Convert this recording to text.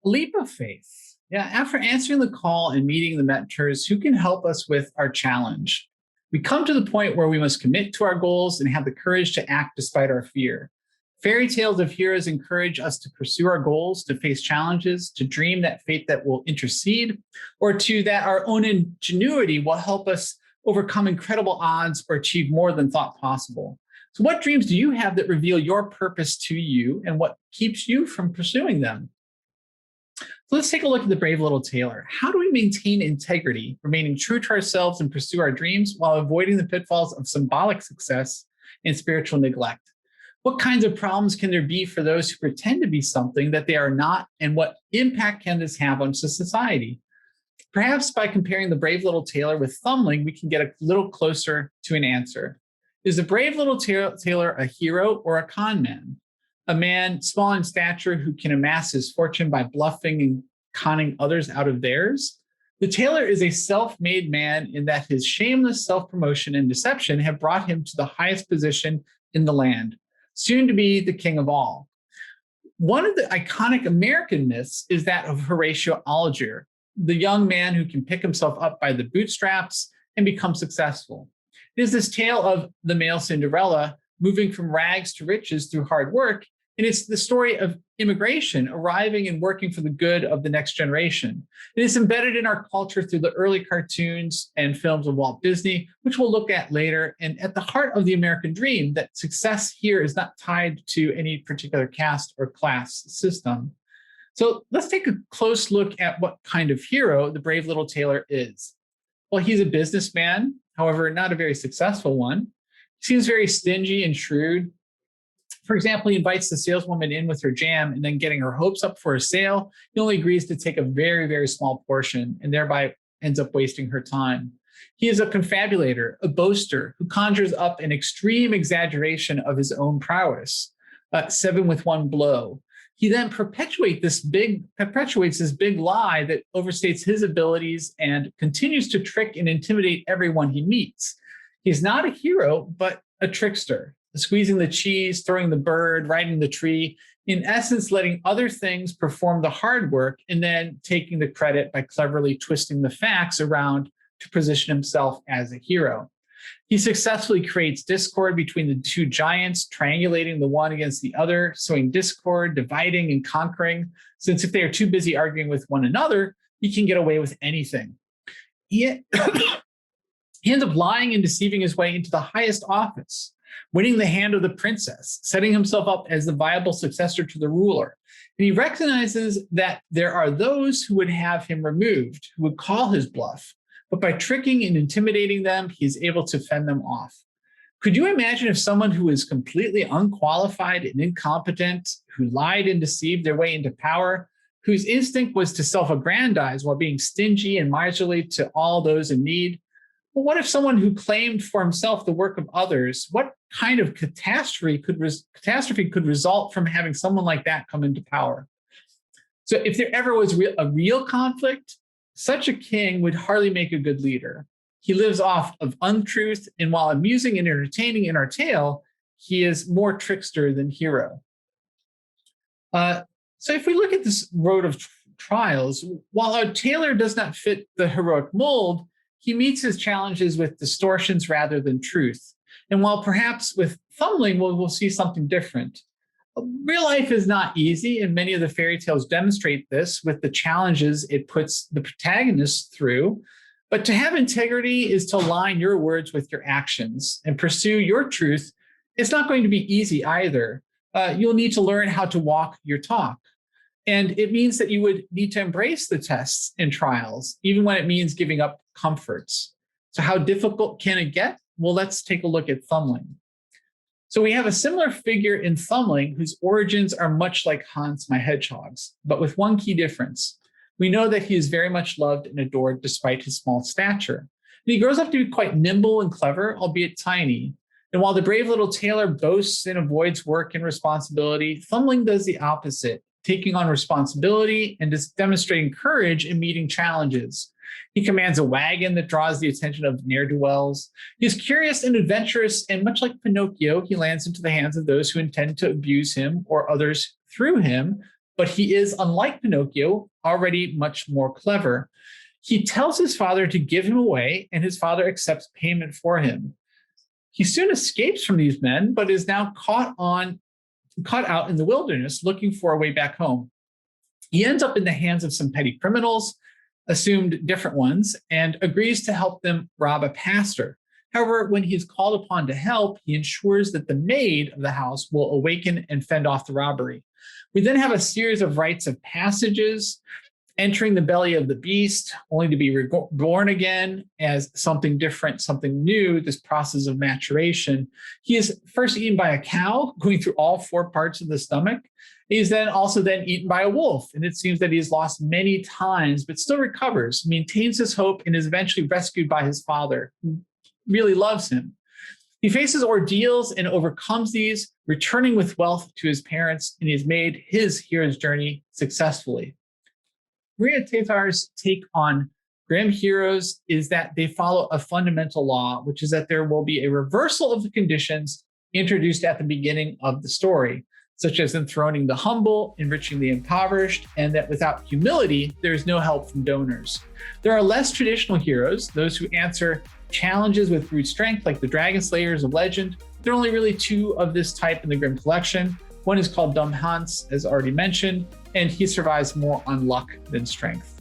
A leap of faith. Yeah, after answering the call and meeting the mentors who can help us with our challenge, we come to the point where we must commit to our goals and have the courage to act despite our fear. Fairy tales of heroes encourage us to pursue our goals, to face challenges, to dream that fate that will intercede, or to that our own ingenuity will help us overcome incredible odds or achieve more than thought possible. So, what dreams do you have that reveal your purpose to you, and what keeps you from pursuing them? So let's take a look at the brave little tailor. How do we maintain integrity, remaining true to ourselves and pursue our dreams while avoiding the pitfalls of symbolic success and spiritual neglect? What kinds of problems can there be for those who pretend to be something that they are not? And what impact can this have on society? Perhaps by comparing the brave little tailor with Thumbling, we can get a little closer to an answer. Is the brave little tailor a hero or a con man? A man small in stature who can amass his fortune by bluffing and conning others out of theirs? The tailor is a self-made man in that his shameless self-promotion and deception have brought him to the highest position in the land, soon to be the king of all. One of the iconic American myths is that of Horatio Alger, the young man who can pick himself up by the bootstraps and become successful. It is this tale of the male Cinderella moving from rags to riches through hard work. And it's the story of immigration, arriving and working for the good of the next generation. It is embedded in our culture through the early cartoons and films of Walt Disney, which we'll look at later. And at the heart of the American dream, that success here is not tied to any particular caste or class system. So let's take a close look at what kind of hero the brave little tailor is. Well, he's a businessman, however, not a very successful one. He seems very stingy and shrewd. For example, he invites the saleswoman in with her jam, and then getting her hopes up for a sale, he only agrees to take a very, very small portion and thereby ends up wasting her time. He is a confabulator, a boaster who conjures up an extreme exaggeration of his own prowess, 7 with 1 blow. He then perpetuates this big lie that overstates his abilities and continues to trick and intimidate everyone he meets. He's not a hero, but a trickster, squeezing the cheese, throwing the bird, riding the tree, in essence, letting other things perform the hard work and then taking the credit by cleverly twisting the facts around to position himself as a hero. He successfully creates discord between the two giants, triangulating the one against the other, sowing discord, dividing and conquering, since if they are too busy arguing with one another, he can get away with anything. He ends up lying and deceiving his way into the highest office, winning the hand of the princess, setting himself up as the viable successor to the ruler. And he recognizes that there are those who would have him removed, who would call his bluff. But by tricking and intimidating them, he is able to fend them off. Could you imagine if someone who is completely unqualified and incompetent, who lied and deceived their way into power, whose instinct was to self-aggrandize while being stingy and miserly to all those in need? Well, what if someone who claimed for himself the work of others? What kind of catastrophe could result from having someone like that come into power? So if there ever was a real conflict, such a king would hardly make a good leader. He lives off of untruth, and while amusing and entertaining in our tale, he is more trickster than hero. So if we look at this road of trials, while our tailor does not fit the heroic mold, he meets his challenges with distortions rather than truth. And while perhaps with Thumbling, we'll see something different. Real life is not easy, and many of the fairy tales demonstrate this with the challenges it puts the protagonists through. But to have integrity is to align your words with your actions and pursue your truth. It's not going to be easy either. You'll need to learn how to walk your talk. And it means that you would need to embrace the tests and trials, even when it means giving up comforts. So how difficult can it get? Well, let's take a look at Thumbling. So we have a similar figure in Thumbling whose origins are much like Hans my Hedgehog's, but with one key difference. We know that he is very much loved and adored despite his small stature. And he grows up to be quite nimble and clever, albeit tiny. And while the brave little tailor boasts and avoids work and responsibility, Thumbling does the opposite, taking on responsibility and demonstrating courage in meeting challenges. He commands a wagon that draws the attention of ne'er-do-wells. He's curious and adventurous, and much like Pinocchio, he lands into the hands of those who intend to abuse him or others through him, but he is, unlike Pinocchio, already much more clever. He tells his father to give him away, and his father accepts payment for him. He soon escapes from these men, but is now caught out in the wilderness looking for a way back home. He ends up in the hands of some petty criminals, assumed different ones, and agrees to help them rob a pastor. However, when he's called upon to help, he ensures that the maid of the house will awaken and fend off the robbery. We then have a series of rites of passages, entering the belly of the beast, only to be reborn again as something different, something new, this process of maturation. He is first eaten by a cow, going through all 4 parts of the stomach. He's then eaten by a wolf, and it seems that he's lost many times, but still recovers, maintains his hope, and is eventually rescued by his father, who really loves him. He faces ordeals and overcomes these, returning with wealth to his parents, and he has made his hero's journey successfully. Maria Tatar's take on Grimm heroes is that they follow a fundamental law, which is that there will be a reversal of the conditions introduced at the beginning of the story, such as enthroning the humble, enriching the impoverished, and that without humility, there is no help from donors. There are less traditional heroes, those who answer challenges with brute strength, like the dragon slayers of legend. There are only really 2 of this type in the Grimm collection. One is called Dumb Hans, as already mentioned, and he survives more on luck than strength.